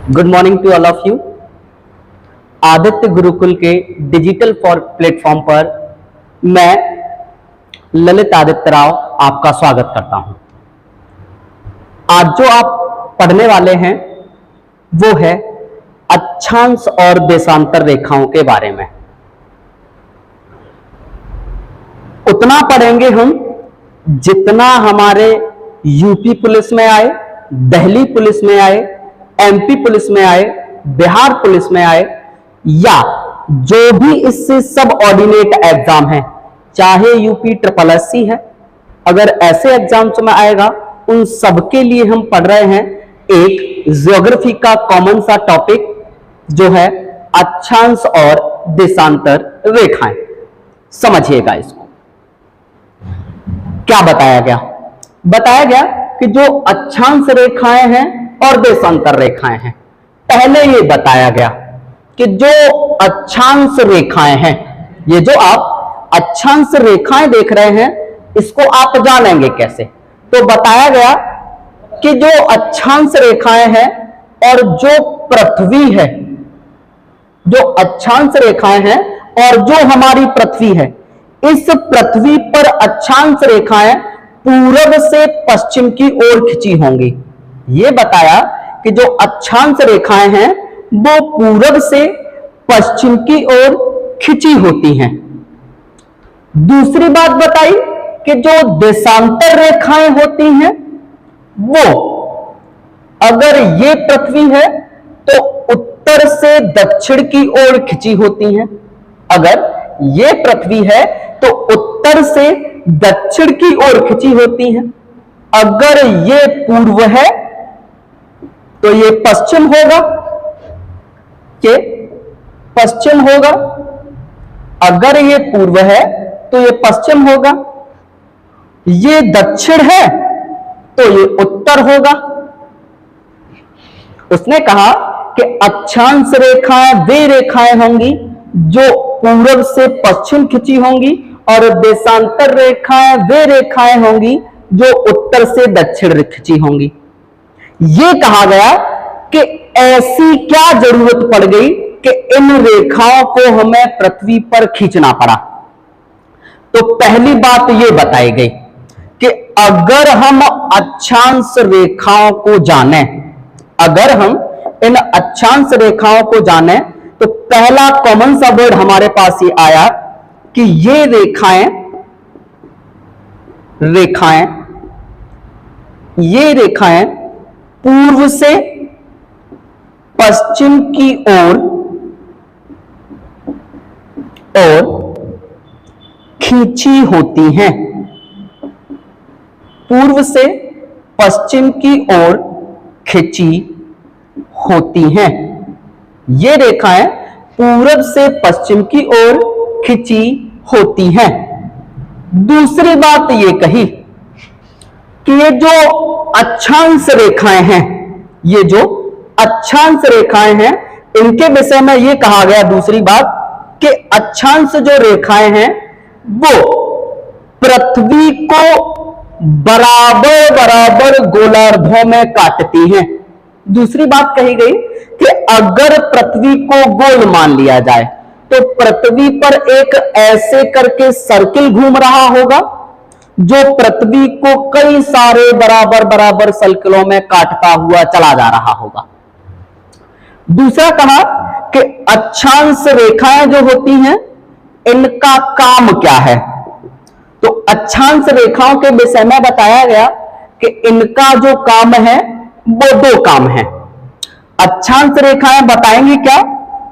Good morning to all of you. Aditya Gurukul के digital for platform पर मैं ललित आदित्य राव आपका स्वागत करता हूं। आज जो आप पढ़ने वाले हैं वो है अक्षांश और देशांतर रेखाओं के बारे में। उतना पढ़ेंगे हम जितना हमारे यूपी पुलिस में आए, दिल्ली पुलिस में आए, एमपी पुलिस में आए, बिहार पुलिस में आए, या जो भी इससे सब ऑर्डिनेट एग्जाम है, चाहे यूपी ट्रिपल एससी है, अगर ऐसे एग्जाम्स में आएगा उन सबके लिए हम पढ़ रहे हैं एक ज्योग्राफी का कॉमन सा टॉपिक जो है अक्षांश और देशांतर रेखाएं। समझिएगा इसको। क्या बताया गया? बताया गया कि जो अक्षांश रेखाएं हैं और देशांतर रेखाएं हैं, पहले ये बताया गया कि जो अक्षांश रेखाएं हैं, ये जो आप अक्षांश रेखाएं देख रहे हैं, इसको आप जानेंगे कैसे? तो बताया गया कि जो अक्षांश रेखाएं हैं और जो पृथ्वी है, जो अक्षांश रेखाएं हैं और जो हमारी पृथ्वी है, इस पृथ्वी पर अक्षांश रेखाएं पूरब से पश्चिम की ओर खिंची होंगी। ये बताया कि जो अक्षांश रेखाएं हैं वो पूरब से पश्चिम की ओर खिंची होती हैं। दूसरी बात बताई कि जो देशांतर रेखाएं होती हैं वो अगर ये पृथ्वी है तो उत्तर से दक्षिण की ओर खिंची होती हैं। अगर ये पृथ्वी है तो उत्तर से दक्षिण की ओर खिंची होती हैं। अगर ये पूर्व है तो ये पश्चिम होगा, कि पश्चिम होगा। अगर ये पूर्व है तो ये पश्चिम होगा। ये दक्षिण है तो ये उत्तर होगा। उसने कहा कि अक्षांश रेखाएं वे रेखाएं होंगी जो पूर्व से पश्चिम खिंची होंगी और देशांतर रेखाएं वे रेखाएं होंगी जो उत्तर से दक्षिण खिंची होंगी। ये कहा गया कि ऐसी क्या जरूरत पड़ गई कि इन रेखाओं को हमें पृथ्वी पर खींचना पड़ा। तो पहली बात यह बताई गई कि अगर हम अक्षांश रेखाओं को जाने, अगर हम इन अक्षांश रेखाओं को जाने, तो पहला कॉमन सा वर्ड हमारे पास ये आया कि ये रेखाएं पूर्व से पश्चिम की ओर खींची होती हैं। पूर्व से पश्चिम की ओर खींची होती हैं। ये रेखाएं पूरब से पश्चिम की ओर खींची होती हैं। दूसरी बात ये कही कि ये जो अक्षांश रेखाएं हैं, ये जो अक्षांश रेखाएं हैं, इनके विषय में ये कहा गया दूसरी बात कि अक्षांश जो रेखाएं हैं वो पृथ्वी को बराबर बराबर गोलार्धों में काटती हैं। दूसरी बात कही गई कि अगर पृथ्वी को गोल मान लिया जाए तो पृथ्वी पर एक ऐसे करके सर्किल घूम रहा होगा जो पृथ्वी को कई सारे बराबर बराबर सर्किलों में काटता हुआ चला जा रहा होगा। दूसरा कहा कि अक्षांश रेखाएं जो होती हैं इनका काम क्या है। तो अक्षांश रेखाओं के विषय में बताया गया कि इनका जो काम है वो दो काम है। अक्षांश रेखाएं बताएंगी क्या?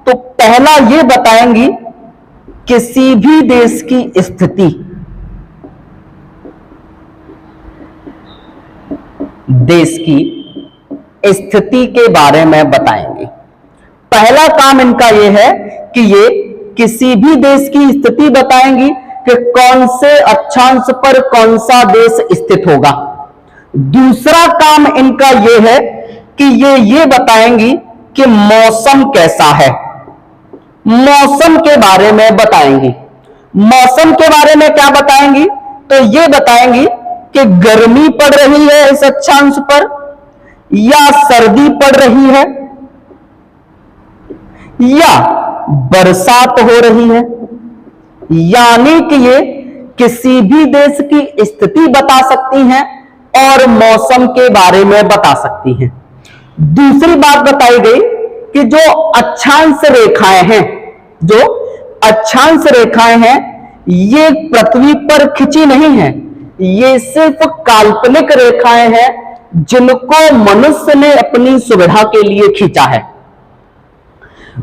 तो पहला ये बताएंगी किसी भी देश की स्थिति, देश की स्थिति के बारे में बताएंगे। पहला काम इनका यह है कि ये किसी भी देश की स्थिति बताएंगी कि कौन से अक्षांश पर कौन सा देश स्थित होगा। दूसरा काम इनका यह है कि ये बताएंगी कि मौसम कैसा है। मौसम के बारे में बताएंगी। मौसम के बारे में क्या बताएंगी? तो ये बताएंगी कि गर्मी पड़ रही है इस अक्षांश पर या सर्दी पड़ रही है, या बरसात हो रही है, यानी कि ये किसी भी देश की स्थिति बता सकती हैं और मौसम के बारे में बता सकती हैं। दूसरी बात बताई गई कि जो अक्षांश रेखाएं हैं, जो अक्षांश रेखाएं हैं, ये पृथ्वी पर खिंची नहीं है, ये सिर्फ काल्पनिक रेखाएं हैं जिनको मनुष्य ने अपनी सुविधा के लिए खींचा है।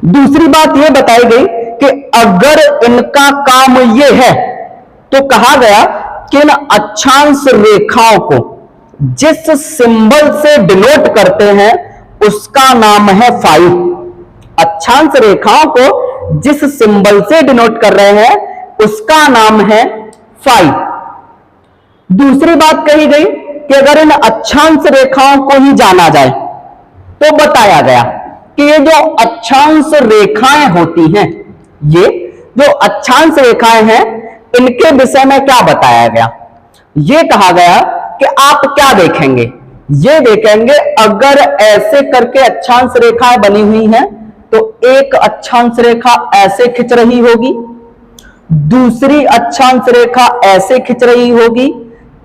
दूसरी बात यह बताई गई कि अगर इनका काम यह है तो कहा गया कि इन अक्षांश रेखाओं को जिस सिंबल से डिनोट करते हैं उसका नाम है फाई। अक्षांश रेखाओं को जिस सिंबल से डिनोट कर रहे हैं उसका नाम है फाई। दूसरी बात कही गई कि अगर इन अक्षांश रेखाओं को ही जाना जाए तो बताया गया कि ये जो अक्षांश रेखाएं होती हैं, ये जो अक्षांश रेखाएं हैं, इनके विषय में क्या बताया गया? ये कहा गया कि आप क्या देखेंगे, ये देखेंगे अगर ऐसे करके अक्षांश रेखाएं बनी हुई हैं तो एक अक्षांश रेखा ऐसे खिंच रही होगी, दूसरी अक्षांश रेखा ऐसे खिंच रही होगी,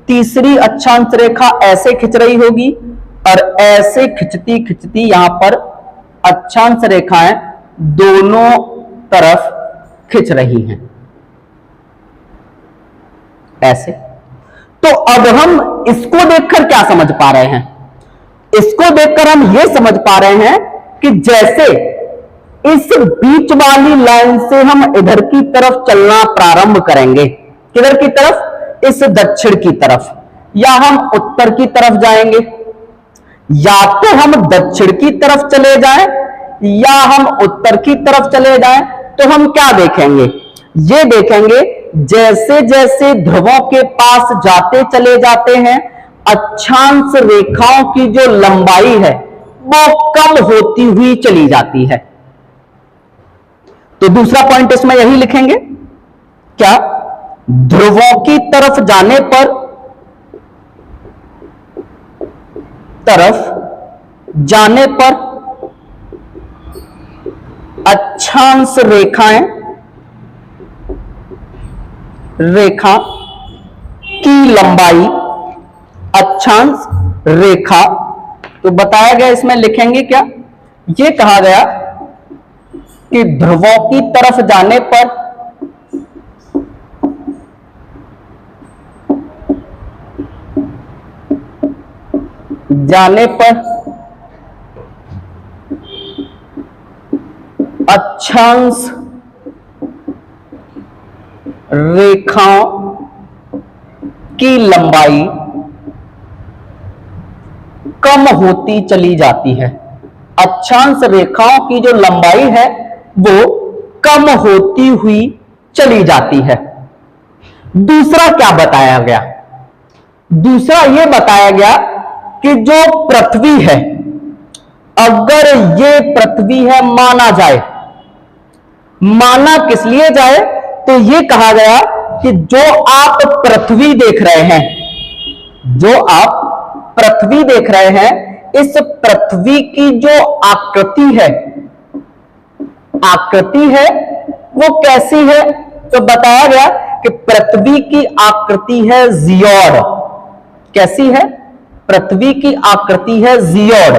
तीसरी अक्षांश रेखा ऐसे खिंच रही होगी और ऐसे खिंचती खिंचती यहां पर अक्षांश रेखाएं दोनों तरफ खिंच रही हैं ऐसे। तो अब हम इसको देखकर क्या समझ पा रहे हैं? इसको देखकर हम यह समझ पा रहे हैं कि जैसे इस बीच वाली लाइन से हम इधर की तरफ चलना प्रारंभ करेंगे, किधर की तरफ? इस दक्षिण की तरफ, या हम उत्तर की तरफ जाएंगे, या तो हम दक्षिण की तरफ चले जाएं या हम उत्तर की तरफ चले जाएं, तो हम क्या देखेंगे? ये देखेंगे जैसे जैसे ध्रुवों के पास जाते चले जाते हैं अक्षांश रेखाओं की जो लंबाई है वो कम होती हुई चली जाती है। तो दूसरा पॉइंट इसमें यही लिखेंगे, क्या? ध्रुवों की तरफ जाने पर अक्षांश रेखा की लंबाई, अक्षांश रेखा, तो बताया गया इसमें लिखेंगे क्या? ये कहा गया कि ध्रुवों की तरफ जाने पर अक्षांश रेखाओं की लंबाई कम होती चली जाती है। अक्षांश रेखाओं की जो लंबाई है वो कम होती हुई चली जाती है। दूसरा क्या बताया गया? दूसरा यह बताया गया कि जो पृथ्वी है, अगर ये पृथ्वी है माना जाए, माना किस लिए जाए? तो ये कहा गया कि जो आप पृथ्वी देख रहे हैं, जो आप पृथ्वी देख रहे हैं, इस पृथ्वी की जो आकृति है वो कैसी है? तो बताया गया कि पृथ्वी की आकृति है जियोड। कैसी है? पृथ्वी की आकृति है जियोड।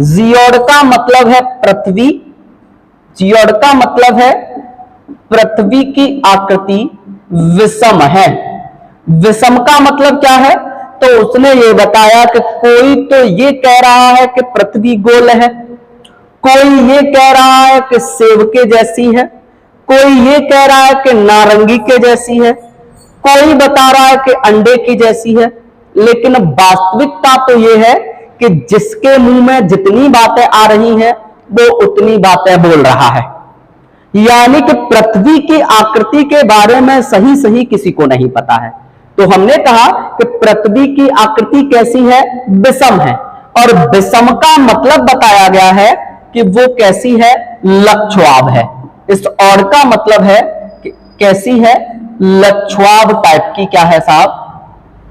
जियोड का मतलब है पृथ्वी, जियोड का मतलब है पृथ्वी की आकृति विषम है। विषम का मतलब क्या है? तो उसने ये बताया कि कोई तो ये कह रहा है कि पृथ्वी गोल है, कोई ये कह रहा है कि सेब के जैसी है, कोई ये कह रहा है कि नारंगी के जैसी है, कोई बता रहा है कि अंडे की जैसी है। लेकिन वास्तविकता तो ये है कि जिसके मुंह में जितनी बातें आ रही हैं वो उतनी बातें बोल रहा है। यानी कि पृथ्वी की आकृति के बारे में सही सही किसी को नहीं पता है। तो हमने कहा कि पृथ्वी की आकृति कैसी है? विषम है। और विषम का मतलब बताया गया है कि वो कैसी है? लक्षवाभ है। इस और का मतलब है कि कैसी है? लक्षवाभ टाइप की। क्या है साहब?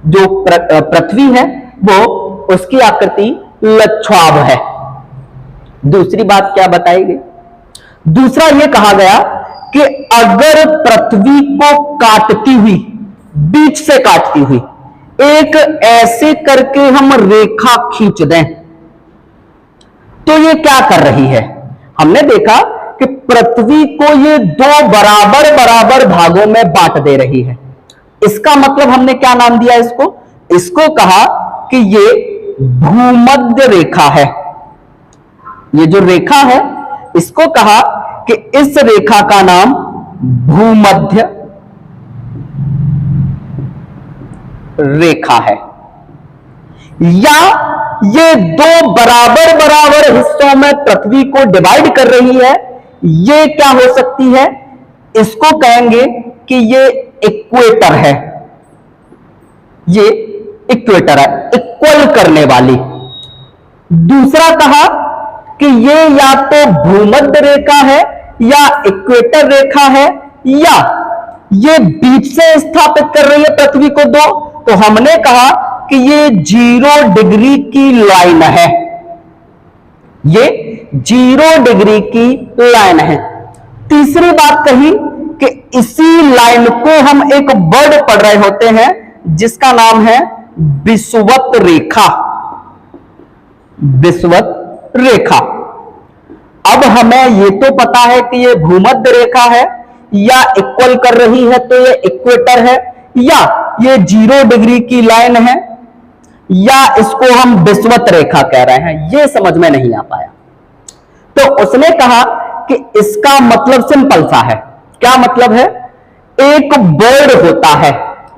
जो पृथ्वी है वो उसकी आकृति लक्षवाभ है। दूसरी बात क्या बताई गई? दूसरा यह कहा गया कि अगर पृथ्वी को काटती हुई, बीच से काटती हुई एक ऐसे करके हम रेखा खींच दें तो ये क्या कर रही है। हमने देखा कि पृथ्वी को ये दो बराबर बराबर भागों में बांट दे रही है। इसका मतलब हमने क्या नाम दिया इसको? इसको कहा कि ये भूमध्य रेखा है। ये जो रेखा है इसको कहा कि इस रेखा का नाम भूमध्य रेखा है। या ये दो बराबर बराबर हिस्सों में पृथ्वी को डिवाइड कर रही है, ये क्या हो सकती है? इसको कहेंगे कि ये इक्वेटर है। ये इक्वेटर है, इक्वल करने वाली। दूसरा कहा कि ये या तो भूमध्य रेखा है या इक्वेटर रेखा है, या ये बीच से स्थापित कर रही है पृथ्वी को दो, तो हमने कहा कि ये 0 डिग्री की लाइन है। ये 0 डिग्री की लाइन है। तीसरी बात कही कि इसी लाइन को हम एक वर्ड पढ़ रहे होते हैं जिसका नाम है विषुवत रेखा। विषुवत रेखा। अब हमें ये तो पता है कि ये भूमध्य रेखा है, या इक्वल कर रही है तो ये इक्वेटर है, या ये 0 डिग्री की लाइन है, या इसको हम विषुवत रेखा कह रहे हैं। ये समझ में नहीं आ पाया। तो उसने कहा कि इसका मतलब सिंपल सा है। क्या मतलब है? एक वर्ड होता है,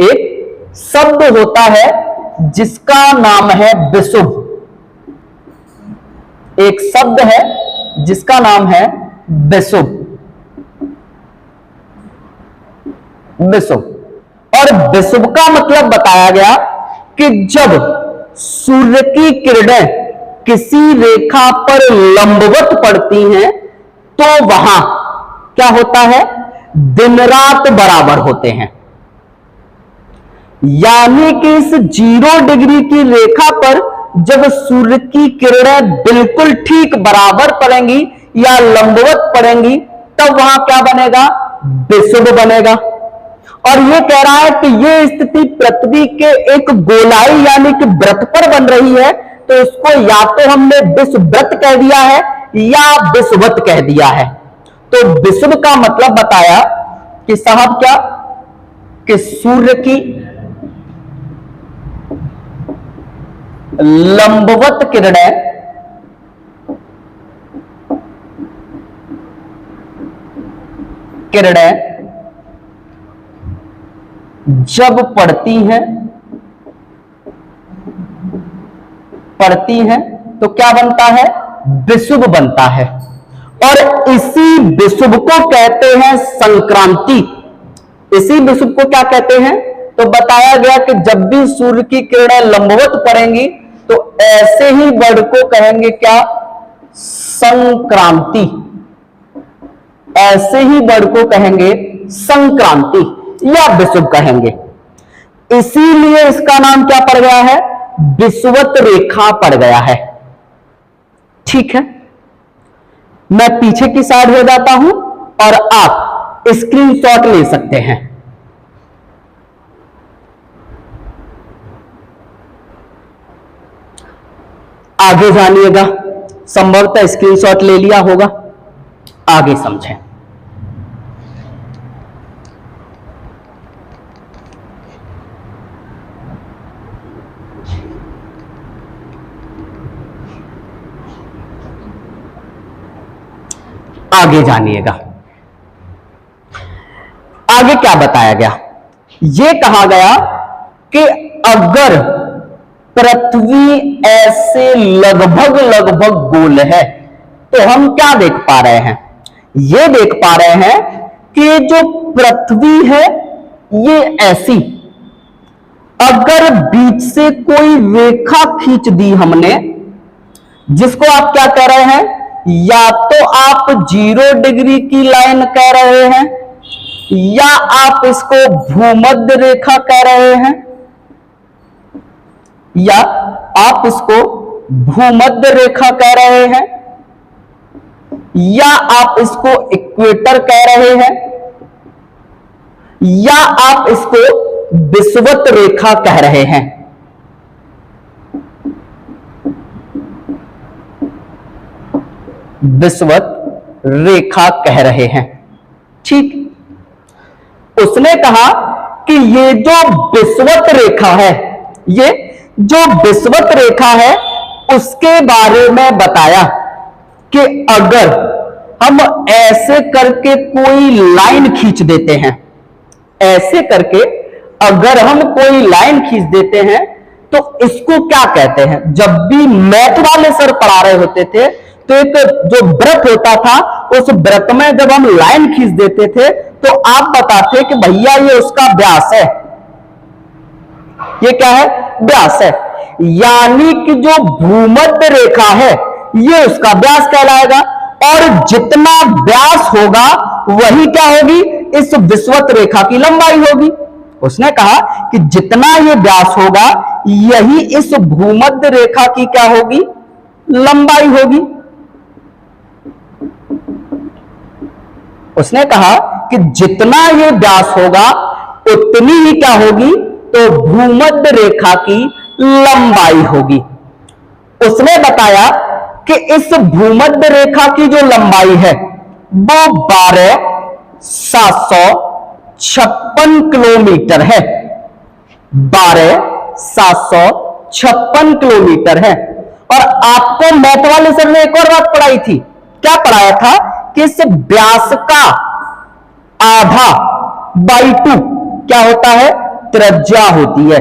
एक शब्द होता है जिसका नाम है विषुव। एक शब्द है जिसका नाम है विषुव। विषुव। और विषुव का मतलब बताया गया कि जब सूर्य की किरणें किसी रेखा पर लंबवत पड़ती हैं तो वहां क्या होता है? दिन रात बराबर होते हैं। यानी कि इस 0 डिग्री की रेखा पर जब सूर्य की किरणें बिल्कुल ठीक बराबर पड़ेंगी या लंबवत पड़ेंगी तब वहां क्या बनेगा? विषुव बनेगा। और ये कह रहा है कि ये स्थिति पृथ्वी के एक गोलाई यानी कि वृत्त पर बन रही है, तो इसको या तो हमने विषुववृत्त कह दिया है या विषुवत कह दिया है। तो विषुव का मतलब बताया कि साहब क्या, कि सूर्य की लंबवत किरणें जब पड़ती हैं तो क्या बनता है? विषुव बनता है। और इसी विषुव को कहते हैं संक्रांति। इसी विषुव को क्या कहते हैं? तो बताया गया कि जब भी सूर्य की किरणें लंबवत पड़ेंगी तो ऐसे ही वर्ड को कहेंगे क्या? संक्रांति। ऐसे ही वर्ड को कहेंगे संक्रांति या विषुव कहेंगे। इसीलिए इसका नाम क्या पड़ गया है? विषुवत रेखा पड़ गया है। ठीक है, मैं पीछे की साइड हो जाता हूं और आप स्क्रीनशॉट ले सकते हैं। आगे जानिएगा। संभवतः स्क्रीनशॉट ले लिया होगा, आगे समझें। आगे जानिएगा। आगे क्या बताया गया? यह कहा गया कि अगर पृथ्वी ऐसे लगभग लगभग गोल है तो हम क्या देख पा रहे हैं? ये देख पा रहे हैं कि जो पृथ्वी है ये ऐसी, अगर बीच से कोई रेखा खींच दी हमने, जिसको आप क्या कह रहे हैं? या तो आप 0 डिग्री की लाइन कह रहे हैं या आप इसको भूमध्य रेखा कह रहे हैं, या आप इसको भूमध्य रेखा कह रहे हैं, या आप इसको इक्वेटर कह रहे हैं, या आप इसको विषुवत रेखा कह रहे हैं। विषुवत रेखा कह रहे हैं, ठीक। उसने कहा कि ये जो विषुवत रेखा है, ये जो विषुवत रेखा है उसके बारे में बताया कि अगर हम ऐसे करके कोई लाइन खींच देते हैं, ऐसे करके अगर हम कोई लाइन खींच देते हैं तो इसको क्या कहते हैं। जब भी मैथ वाले सर पढ़ा रहे होते थे तो एक जो वृत्त होता था, उस वृत्त में जब हम लाइन खींच देते थे तो आप बताते कि भैया ये उसका व्यास है, ये क्या है, व्यास है। यानी कि जो भूमध्य रेखा है ये उसका व्यास कहलाएगा, और जितना व्यास होगा वही क्या होगी, इस विषुवत रेखा की लंबाई होगी। उसने कहा कि जितना ये व्यास होगा यही इस भूमध्य रेखा की क्या होगी, लंबाई होगी। उसने कहा कि जितना ये व्यास होगा उतनी ही क्या होगी, तो भूमध्य रेखा की लंबाई होगी। उसने बताया कि इस भूमध्य रेखा की जो लंबाई है वो 12,756 किलोमीटर है, 12,756 किलोमीटर है। और आपको मैथ वाले सर ने एक और बात पढ़ाई थी, क्या पढ़ाया था कि इस व्यास का आधा बाई 2 क्या होता है, त्रिज्या होती है।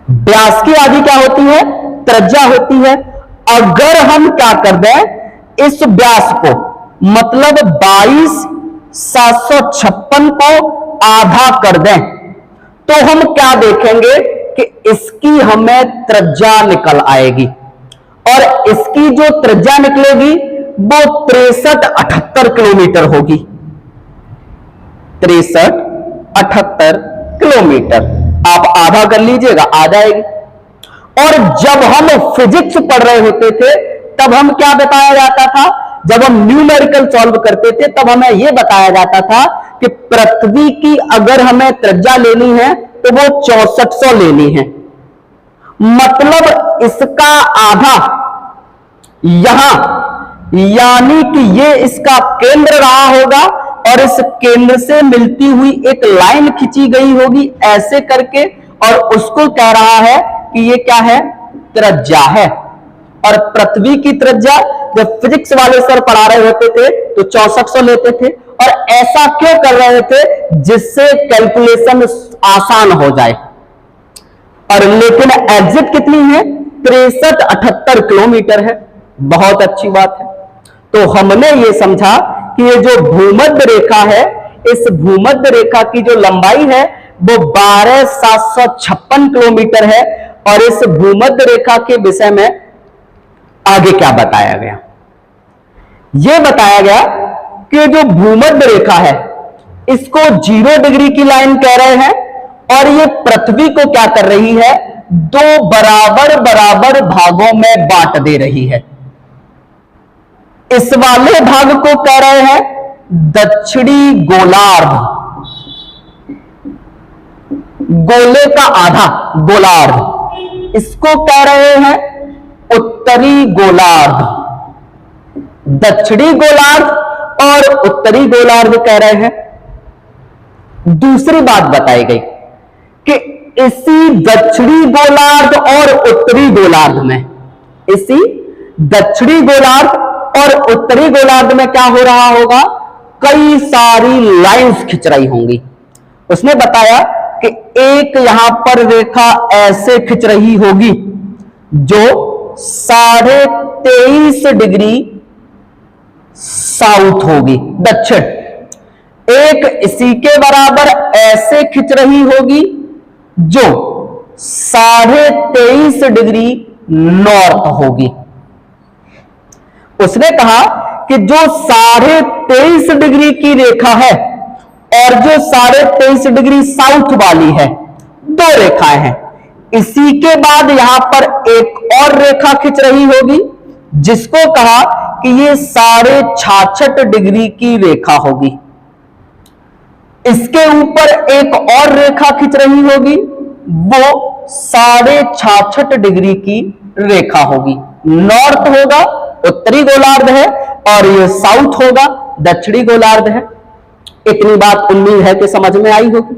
व्यास की आधी क्या होती है, त्रिज्या होती है। अगर हम क्या कर दें, इस व्यास को मतलब 22,756 को आधा कर दें तो हम क्या देखेंगे कि इसकी हमें त्रिज्या निकल आएगी, और इसकी जो त्रिज्या निकलेगी वो 63-78 किलोमीटर होगी, 63-78 किलोमीटर। आप आधा कर लीजिएगा, आ जाएगी। और जब हम फिजिक्स पढ़ रहे होते थे तब हम क्या बताया जाता था, जब हम न्यूमेरिकल सॉल्व करते थे तब हमें यह बताया जाता था कि पृथ्वी की अगर हमें त्रिज्या लेनी है तो वो 6400 लेनी है, मतलब इसका आधा यहां, यानी कि ये इसका केंद्र रहा होगा और इस केंद्र से मिलती हुई एक लाइन खींची गई होगी ऐसे करके, और उसको कह रहा है कि ये क्या है, त्रिज्या है। और पृथ्वी की त्रिज्या जब फिजिक्स वाले सर पढ़ा रहे होते थे तो 6400 लेते थे, और ऐसा क्यों कर रहे थे, जिससे कैलकुलेशन आसान हो जाए। और लेकिन एग्जिट कितनी है, 63-78 किलोमीटर है। बहुत अच्छी बात है। तो हमने ये समझा कि ये जो भूमध्य रेखा है, इस भूमध्य रेखा की जो लंबाई है वो 12,756 किलोमीटर है। और इस भूमध्य रेखा के विषय में आगे क्या बताया गया, यह बताया गया कि जो भूमध्य रेखा है इसको 0 डिग्री की लाइन कह रहे हैं, और ये पृथ्वी को क्या कर रही है, 2 बराबर बराबर भागों में बांट दे रही है। इस वाले भाग को कह रहे हैं दक्षिणी गोलार्ध, गोले का आधा गोलार्ध, इसको कह रहे हैं उत्तरी गोलार्ध। दक्षिणी गोलार्ध और उत्तरी गोलार्ध कह रहे हैं। दूसरी बात बताई गई कि इसी दक्षिणी गोलार्ध और उत्तरी गोलार्ध में, इसी दक्षिणी गोलार्ध और उत्तरी गोलार्ध में क्या हो रहा होगा, कई सारी लाइंस खिंच रही होंगी। उसने बताया कि एक यहां पर रेखा ऐसे खिंच रही होगी जो 23.5 डिग्री साउथ होगी, दक्षिण। एक इसी के बराबर ऐसे खिंच रही होगी जो 23.5 डिग्री नॉर्थ होगी। उसने कहा कि जो 23.5 डिग्री की रेखा है और जो 23.5 डिग्री साउथ वाली है, 2 रेखाएं हैं। इसी के बाद यहां पर एक और रेखा खिंच रही होगी जिसको कहा कि ये 66.5 की रेखा होगी। इसके ऊपर एक और रेखा खींच रही होगी, वो 66.5 की रेखा होगी। नॉर्थ होगा, उत्तरी गोलार्ध है, और ये साउथ होगा, दक्षिणी गोलार्ध है। इतनी बात उम्मीद है कि समझ में आई होगी।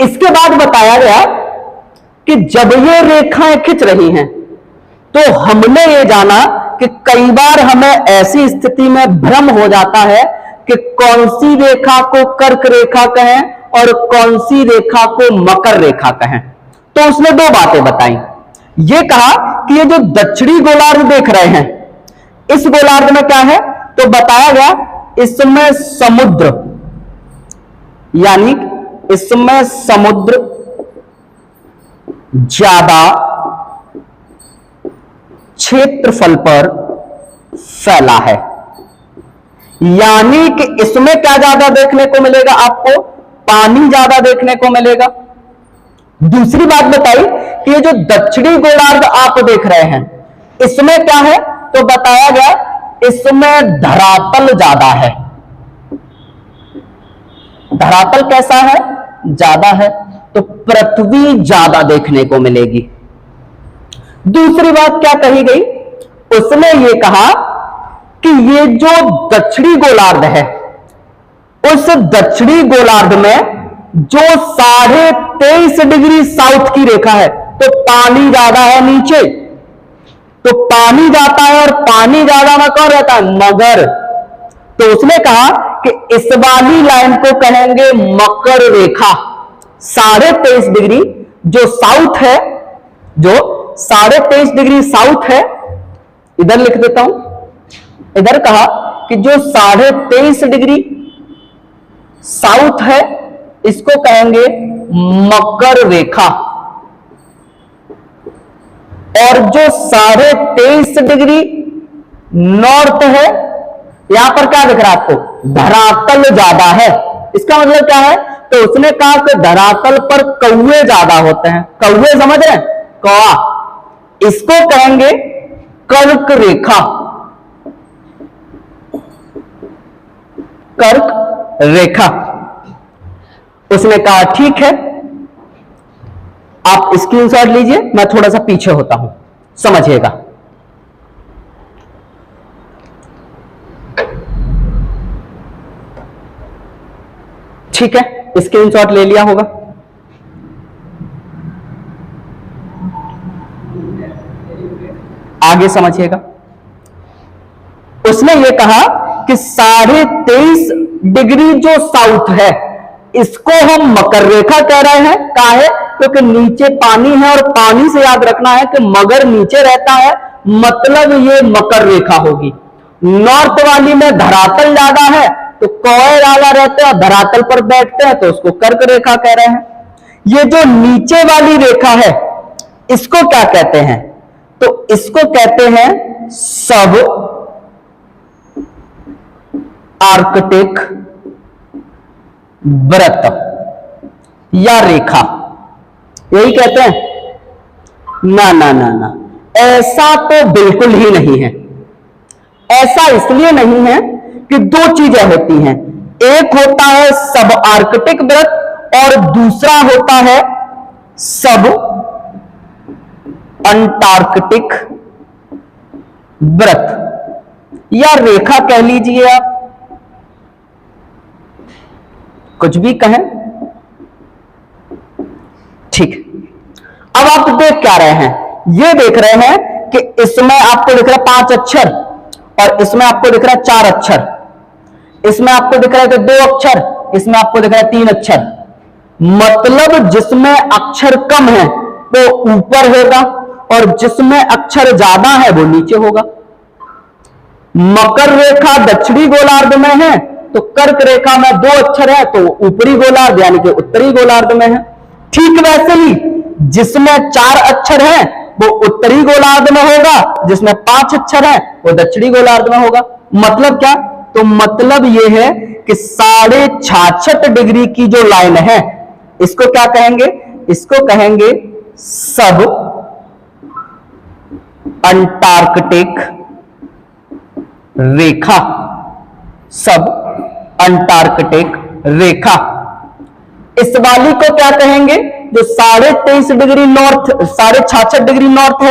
इसके बाद बताया गया कि जब ये रेखाएं खिंच रही हैं तो हमने ये जाना कि कई बार हमें ऐसी स्थिति में भ्रम हो जाता है कि कौन सी रेखा को कर्क रेखा कहें और कौन सी रेखा को मकर रेखा कहें। तो उसने दो बातें बताई। ये कहा कि ये जो दक्षिणी गोलार्ध देख रहे हैं, इस गोलार्ध में क्या है, तो बताया गया इसमें समुद्र, यानी इसमें समुद्र ज्यादा क्षेत्रफल पर फैला है। यानी कि इसमें क्या ज्यादा देखने को मिलेगा, आपको पानी ज्यादा देखने को मिलेगा। दूसरी बात बताई कि ये जो दक्षिणी गोलार्ध आप देख रहे हैं, इसमें क्या है, तो बताया गया इसमें धरातल ज्यादा है। धरातल कैसा है, ज्यादा है, तो पृथ्वी ज्यादा देखने को मिलेगी। दूसरी बात क्या कही गई, उसने ये कहा कि ये जो दक्षिणी गोलार्ध है, उस दक्षिणी गोलार्ध में जो 23.5 डिग्री साउथ की रेखा है, तो पानी ज्यादा है नीचे, तो पानी जाता है, और पानी ज्यादा में कौन रहता है, मगर। तो उसने कहा कि इस वाली लाइन को कहेंगे मकर रेखा। 23.5 डिग्री जो साउथ है, जो 23.5 डिग्री साउथ है, इधर लिख देता हूं, इधर कहा कि जो 23.5 डिग्री साउथ है, इसको कहेंगे मकर रेखा। और जो 23.5 डिग्री नॉर्थ है, यहां पर क्या दिख रहा है आपको, धरातल ज्यादा है। इसका मतलब क्या है, तो उसने कहा कि धरातल पर कौवे ज्यादा होते हैं। कौवे समझ रहे हैं, कौवा, इसको कहेंगे कर्क रेखा। कर्क रेखा। उसने कहा ठीक है, आप स्क्रीनशॉट लीजिए, मैं थोड़ा सा पीछे होता हूं, समझिएगा। ठीक है, स्क्रीनशॉट ले लिया होगा। आगे समझिएगा। उसने ये कहा कि 23.5 डिग्री जो साउथ है, इसको हम मकर रेखा कह रहे हैं। क्या है, क्योंकि नीचे पानी है, और पानी से याद रखना है कि मगर नीचे रहता है, मतलब ये मकर रेखा होगी। नॉर्थ वाली में धरातल ज्यादा है, तो कौवे ज्यादा रहते हैं, धरातल पर बैठते हैं, तो उसको कर्क रेखा कह रहे हैं। ये जो नीचे वाली रेखा है, इसको क्या कहते हैं, तो इसको कहते हैं सब आर्कटिक व्रत या रेखा, यही कहते हैं। ना ना ना ना, ऐसा तो बिल्कुल ही नहीं है। ऐसा इसलिए नहीं है कि दो चीजें होती हैं, एक होता है सब आर्कटिक व्रत, और दूसरा होता है सब अंटार्कटिक व्रत या रेखा कह लीजिए आप, कुछ भी कहें। ठीक, अब आप देख क्या रहे हैं, ये देख रहे हैं कि इसमें आपको दिख रहा है 5 अक्षर, और इसमें आपको दिख रहा है 4 अक्षर, इसमें आपको दिख रहा है 2 अक्षर, इसमें आपको दिख रहा है 3 अक्षर। मतलब जिसमें अक्षर कम है वो ऊपर होगा, और जिसमें अक्षर ज्यादा है वो नीचे होगा। मकर रेखा दक्षिणी गोलार्ध में है, तो कर्क रेखा में 2 अक्षर है, तो ऊपरी गोलार्ध यानी कि उत्तरी गोलार्ध में है। ठीक वैसे ही जिसमें 4 अक्षर है वो उत्तरी गोलार्ध में होगा, जिसमें 5 अक्षर है वो दक्षिणी गोलार्ध में होगा। मतलब क्या, तो मतलब ये है कि 66.5 डिग्री की जो लाइन है, इसको क्या कहेंगे, इसको कहेंगे सब अंटार्कटिक रेखा, सब अंटार्कटिक रेखा। इस वाली को क्या कहेंगे? जो 23.5 डिग्री नॉर्थ, 66.5 डिग्री नॉर्थ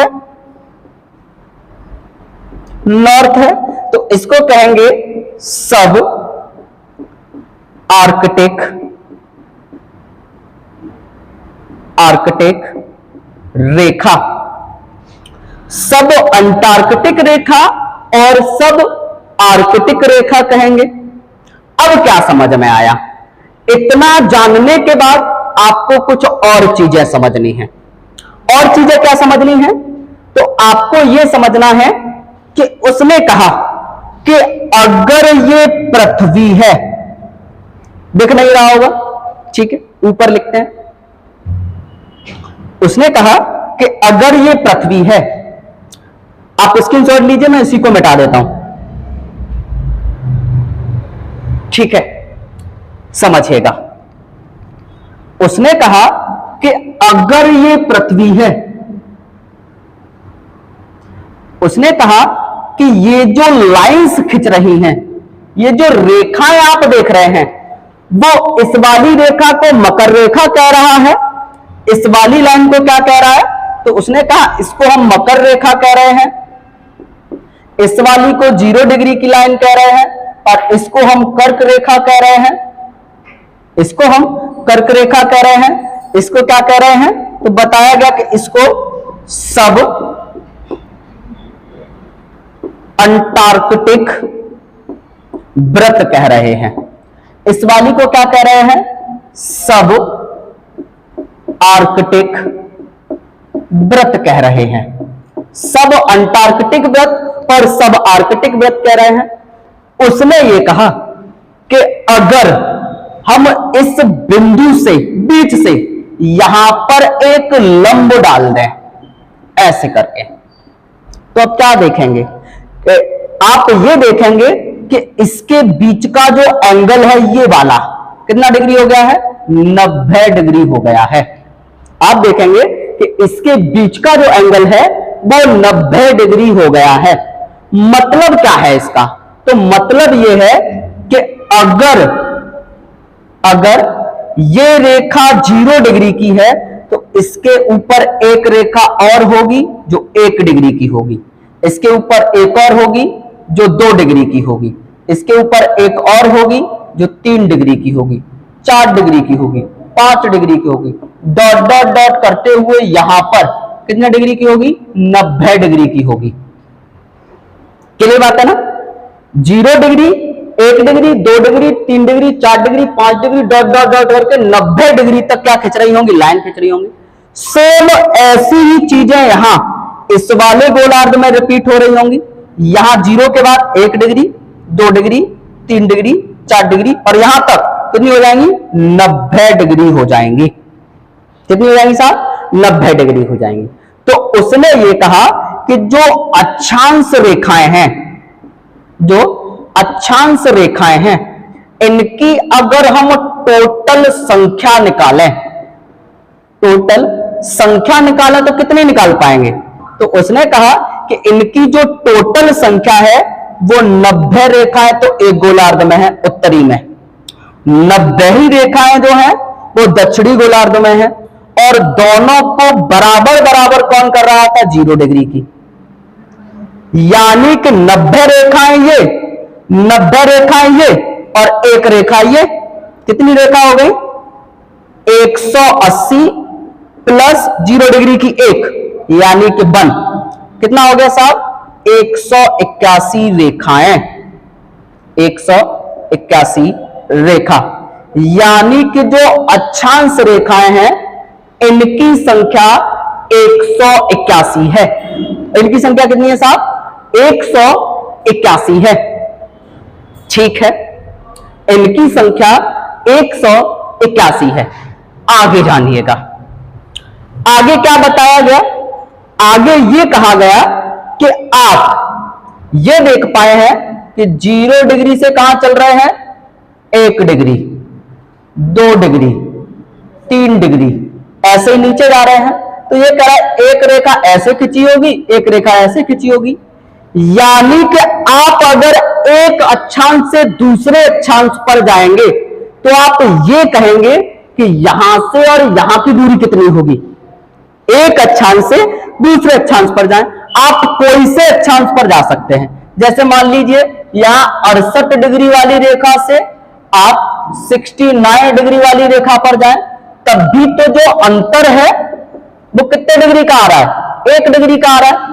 है, तो इसको कहेंगे सब आर्कटिक रेखा। सब अंटार्कटिक रेखा और सब आर्कटिक रेखा कहेंगे। अब क्या समझ में आया? इतना जानने के बाद आपको कुछ और चीजें समझनी है। और चीजें क्या समझनी है? तो आपको यह समझना है कि उसने कहा कि अगर ये पृथ्वी है, दिख नहीं रहा होगा, ठीक है, ऊपर लिखते हैं। उसने कहा कि अगर ये पृथ्वी है, आप स्क्रीनशॉट लीजिए, मैं इसी को मिटा देता हूं, ठीक है, समझिएगा। उसने कहा कि अगर ये पृथ्वी है, उसने कहा कि ये जो लाइंस खिंच रही हैं, ये जो रेखाएं आप देख रहे हैं, वो इस वाली रेखा को मकर रेखा कह रहा है, इस वाली लाइन को क्या कह रहा है? तो उसने कहा इसको हम मकर रेखा कह रहे हैं, इस वाली को 0 डिग्री की लाइन कह रहे हैं, और इसको हम कर्क रेखा कह रहे हैं, इसको हम कर्क रेखा कह रहे हैं। इसको क्या कह रहे हैं? तो बताया गया कि इसको सब अंटार्कटिक व्रत कह रहे हैं। इस वाली को क्या कह रहे हैं? सब आर्कटिक व्रत कह रहे हैं। सब अंटार्कटिक व्रत और सब आर्कटिक व्रत कह रहे हैं। उसने ये कहा कि अगर हम इस बिंदु से, बीच से यहां पर एक लंब डाल दें ऐसे करके, तो अब क्या देखेंगे? आप ये देखेंगे कि इसके बीच का जो एंगल है, ये वाला कितना डिग्री हो गया है? 90 डिग्री हो गया है। आप देखेंगे कि इसके बीच का जो एंगल है वो 90 डिग्री हो गया है। मतलब क्या है इसका? तो मतलब ये है कि अगर ये रेखा 0 डिग्री की है, तो इसके ऊपर एक रेखा और होगी जो 1 डिग्री की होगी, इसके ऊपर एक और होगी जो 2 डिग्री की होगी, इसके ऊपर एक और होगी जो 3 डिग्री की होगी, 4 डिग्री की होगी, 5 डिग्री की होगी, डॉट डॉट डॉट करते हुए यहां पर कितने डिग्री की होगी? 90 डिग्री की होगी। क्लियर बात है ना? 0 degree, 1 degree, 2 degree, 3 degree, 4 degree, 5 degree, dot dot dot करके 90 डिग्री तक क्या खिंच रही होंगी? लाइन खिंच रही होंगी। सेम ऐसी ही चीजें यहां इस वाले गोलार्ध में रिपीट हो रही होंगी। यहां 0 के बाद 1 डिग्री, 2 डिग्री, 3 डिग्री, 4 डिग्री, और यहां तक कितनी हो जाएंगी? 90 डिग्री हो जाएंगी। कितनी हो जाएंगी साहब? 90 डिग्री हो जाएंगी। तो उसने ये कहा कि जो अक्षांश रेखाएं हैं, जो अक्षांश रेखाएं हैं, इनकी अगर हम टोटल संख्या निकालें, तो कितनी निकाल पाएंगे? तो उसने कहा कि इनकी जो टोटल संख्या है वो 90 रेखाएं तो एक गोलार्ध में है, उत्तरी में, 90 ही रेखाएं जो है वो दक्षिणी गोलार्ध में है, और दोनों को बराबर बराबर कौन कर रहा था? 0 डिग्री की। यानी कि 90 रेखाएं ये, 90 रेखाएं ये, और एक रेखा ये, कितनी रेखा हो गई? 180 प्लस 0 डिग्री की एक, यानी कि 1, कितना हो गया साहब? 181 रेखाएं, 181 रेखा। यानी कि जो अक्षांश रेखाएं हैं इनकी संख्या 181 है। इनकी संख्या कितनी है साहब? 181 है। ठीक है, इनकी संख्या 181 है। आगे जानिएगा, आगे क्या बताया गया? आगे ये कहा गया कि आप ये देख पाए हैं कि 0 डिग्री से कहां चल रहे हैं? 1 डिग्री, 2 डिग्री, 3 डिग्री, ऐसे ही नीचे जा रहे हैं। तो ये कह रहा है एक रेखा ऐसे खिंची होगी, एक रेखा ऐसे खिंची होगी। यानी कि आप अगर एक अक्षांश से दूसरे अक्षांश पर जाएंगे तो आप ये कहेंगे कि यहां से और यहां की दूरी कितनी होगी। एक अक्षांश से दूसरे अक्षांश पर जाएं, आप कोई से अक्षांश पर जा सकते हैं। जैसे मान लीजिए यहां 68 डिग्री वाली रेखा से आप 69 डिग्री वाली रेखा पर जाएं, तब भी तो जो अंतर है वो कितने डिग्री का आ रहा है, 1 डिग्री का आ रहा है।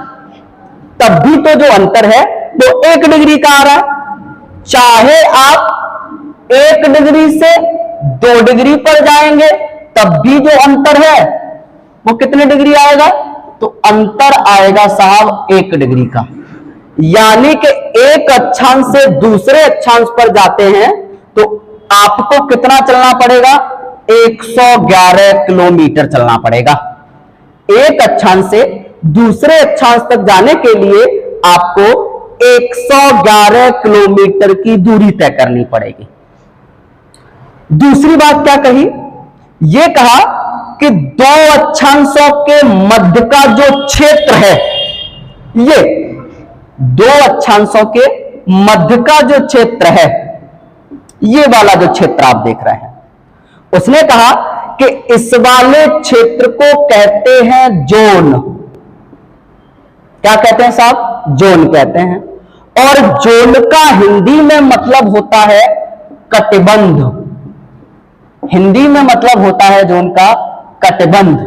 तब भी तो जो अंतर है वो 1 डिग्री का आ रहा है। चाहे आप 1 डिग्री से 2 डिग्री पर जाएंगे तब भी जो अंतर है वो कितने डिग्री आएगा, तो अंतर आएगा साहब 1 डिग्री का। यानी कि एक अक्षांश से दूसरे अक्षांश पर जाते हैं तो आपको कितना चलना पड़ेगा, 111 किलोमीटर चलना पड़ेगा। एक अक्षांश से दूसरे अक्षांश तक जाने के लिए आपको 111 किलोमीटर की दूरी तय करनी पड़ेगी। दूसरी बात क्या कही, यह कहा कि दो अक्षांशों के मध्य का जो क्षेत्र है, ये दो अक्षांशों के मध्य का जो क्षेत्र है, ये वाला जो क्षेत्र आप देख रहे हैं, उसने कहा कि इस वाले क्षेत्र को कहते हैं जोन। क्या कहते हैं साहब, जोन कहते हैं। और जोन का हिंदी में मतलब होता है कटिबंध। हिंदी में मतलब होता है जोन का कटिबंध।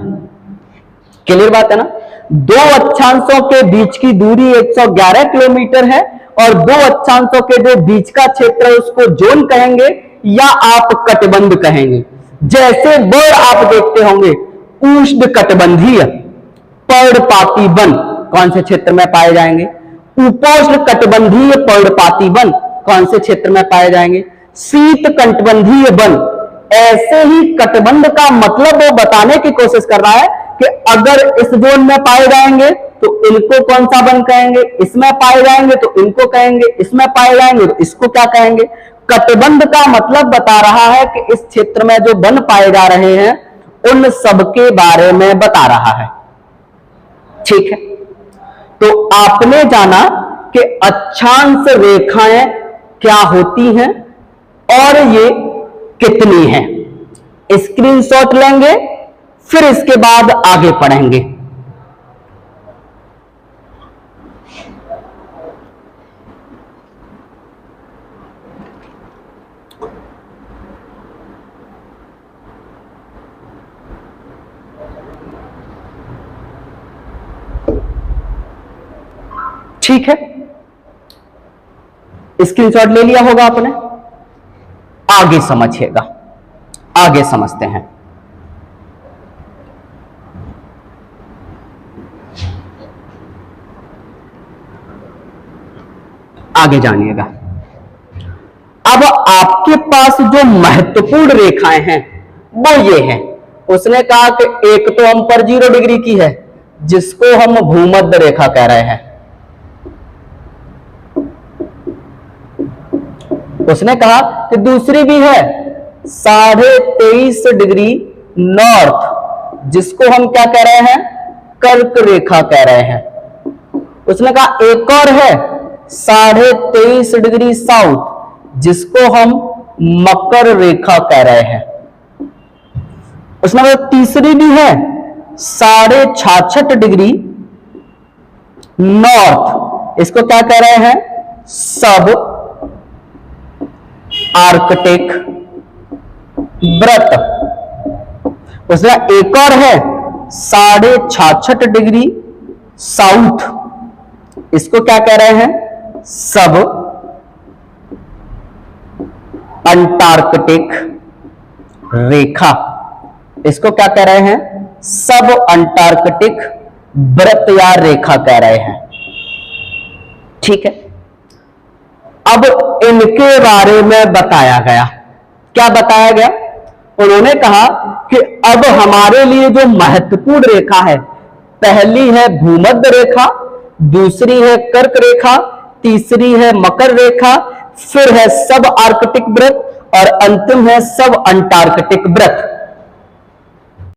क्लियर बात है ना। दो अक्षांशों के बीच की दूरी 111 किलोमीटर है और दो अक्षांशों के जो बीच का क्षेत्र है उसको जोन कहेंगे या आप कटिबंध कहेंगे। जैसे वर्ड आप देखते होंगे, उष्ण कटिबंधीय पर्णपाती वन कौन से क्षेत्र में पाए जाएंगे, उपोष्ण कटिबंधीय पर्णपाती वन कौन से क्षेत्र में पाए जाएंगे, शीत कटिबंधीय वन। ऐसे ही कटिबंध का मतलब वो बताने की कोशिश कर रहा है कि अगर इस जोन में पाए जाएंगे तो इनको कौन सा वन कहेंगे, इसमें पाए जाएंगे तो इनको कहेंगे, इसमें पाए जाएंगे तो इसको क्या कहेंगे। कटिबंध का मतलब बता रहा है कि इस क्षेत्र में जो वन पाए जा रहे हैं उन सब के बारे में बता रहा है। ठीक है, तो आपने जाना कि अक्षांश रेखाएं क्या होती हैं और ये कितनी हैं। स्क्रीनशॉट लेंगे, फिर इसके बाद आगे पढ़ेंगे। ठीक है, स्क्रीनशॉट ले लिया होगा आपने। आगे समझिएगा, आगे समझते हैं। आगे जानिएगा। अब आपके पास जो महत्वपूर्ण रेखाएं हैं वो ये हैं। उसने कहा कि एक तो हम पर 0 डिग्री की है जिसको हम भूमध्य रेखा कह रहे हैं। उसने कहा कि दूसरी भी है 23.5 डिग्री नॉर्थ जिसको हम क्या कह रहे हैं, कर्क रेखा कह रहे हैं। उसने कहा एक और है 23.5 डिग्री साउथ जिसको हम मकर रेखा कह रहे हैं। उसने कहा तीसरी भी है 66.5 डिग्री नॉर्थ, इसको क्या कह रहे हैं, सब आर्कटिक व्रत। उसका एक और है 66.5 डिग्री साउथ, इसको क्या कह रहे हैं, सब अंटार्कटिक रेखा। इसको क्या कह रहे हैं, सब अंटार्कटिक व्रत या रेखा कह रहे हैं। ठीक है, अब इनके बारे में बताया गया। क्या बताया गया, उन्होंने कहा कि अब हमारे लिए जो महत्वपूर्ण रेखा है, पहली है भूमध्य रेखा, दूसरी है कर्क रेखा, तीसरी है मकर रेखा, फिर है सब आर्कटिक व्रत और अंतिम है सब अंटार्कटिक व्रत।